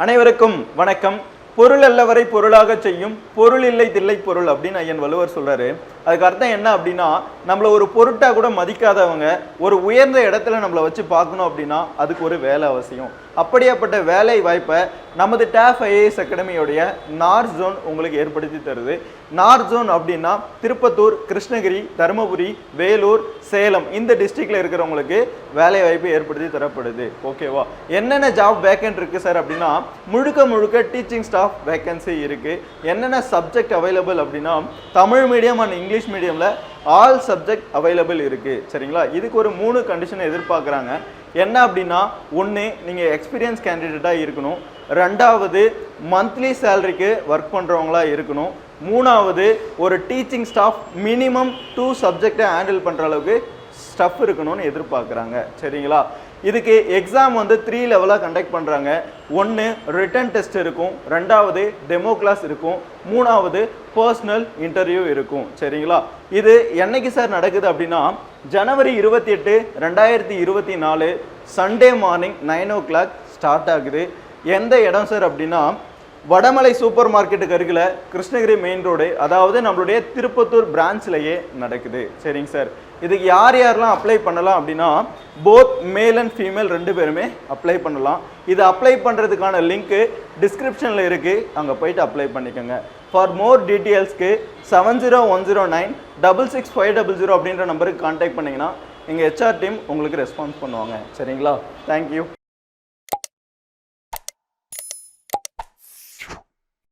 அனைவருக்கும் வணக்கம். பொருள் அல்லவரை பொருளாக செய்யும் பொருள் இல்லை தில்லை பொருள் அப்படின்னு ஐயன் வள்ளுவர் சொல்றாரு. அதுக்கு அர்த்தம் என்ன அப்படின்னா, நம்மள ஒரு பொருட்டா கூட மதிக்காதவங்க ஒரு உயர்ந்த இடத்துல நம்மளை வச்சு பார்க்கணும் அப்படின்னா அதுக்கு ஒரு வேலை அவசியம். அப்படியாப்பட்ட வேலை வாய்ப்பை நமது டேஃப் ஐஏஎஸ் அகாடமியோடைய நார்த் ஜோன் உங்களுக்கு ஏற்படுத்தி தருது. நார்த் ஜோன் அப்படின்னா திருப்பத்தூர், கிருஷ்ணகிரி, தருமபுரி, வேலூர், சேலம் இந்த டிஸ்ட்ரிக்ட்ல இருக்கிறவங்களுக்கு வேலை வாய்ப்பு ஏற்படுத்தி தரப்படுது. ஓகேவா? என்னென்ன ஜாப் வேக்கன்ட் இருக்கு சார் அப்படின்னா, முழுக்க டீச்சிங் ஸ்டாஃப் வேக்கன்சி இருக்கு. என்னென்ன சப்ஜெக்ட் அவைலபிள் அப்படின்னா, தமிழ் மீடியம் அண்ட் இங்கிலீஷ் மீடியம்ல ஆல் சப்ஜெக்ட் அவைலபிள் இருக்கு. சரிங்களா? இதுக்கு ஒரு 3 கண்டிஷன் எதிர்பார்க்குறாங்க. என்ன அப்படின்னா, ஒன்று நீங்கள் எக்ஸ்பீரியன்ஸ் கேண்டிடேட்டாக இருக்கணும், ரெண்டாவது மந்த்லி சேலரிக்கு ஒர்க் பண்ணுறவங்களா இருக்கணும், மூணாவது ஒரு டீச்சிங் ஸ்டாஃப் மினிமம் 2 சப்ஜெக்டை ஹேண்டில் பண்ணுற அளவுக்கு ஸ்டஃப் இருக்கணும்னு எதிர்பார்க்குறாங்க. சரிங்களா? இதுக்கு எக்ஸாம் 3 லெவலாக கண்டக்ட் பண்ணுறாங்க. ஒன்று ரிட்டன் டெஸ்ட் இருக்கும், ரெண்டாவது டெமோ கிளாஸ் இருக்கும், மூணாவது பர்சனல் இன்டர்வியூ இருக்கும். சரிங்களா? இது என்னைக்கு சார் நடக்குது அப்படின்னா, ஜனவரி 28, 2024 சண்டே மார்னிங் 9 o'clock ஸ்டார்ட் ஆகுது. எந்த இடம் சார் அப்படின்னா, வடமலை சூப்பர் மார்க்கெட்டுக்கு அருகில் கிருஷ்ணகிரி மெயின் ரோடு, அதாவது நம்மளுடைய திருப்பத்தூர் பிரான்ச்லேயே நடக்குது. சரிங்க சார். இதுக்கு யார் யாரெல்லாம் அப்ளை பண்ணலாம் அப்படின்னா, போத் மேல் அண்ட் ஃபீமேல் 2 பேருமே அப்ளை பண்ணலாம். இது அப்ளை பண்ணுறதுக்கான லிங்க்கு டிஸ்கிரிப்ஷனில் இருக்குது, அங்கே போயிட்டு அப்ளை பண்ணிக்கோங்க. ஃபார் மோர் டீட்டெயில்ஸ்க்கு 70109 66500 அப்படின்ற நம்பருக்கு கான்டாக்ட் பண்ணிங்கன்னா எங்கள் ஹெச்ஆர் டீம் உங்களுக்கு ரெஸ்பான்ஸ் பண்ணுவாங்க. சரிங்களா? தேங்க்யூ.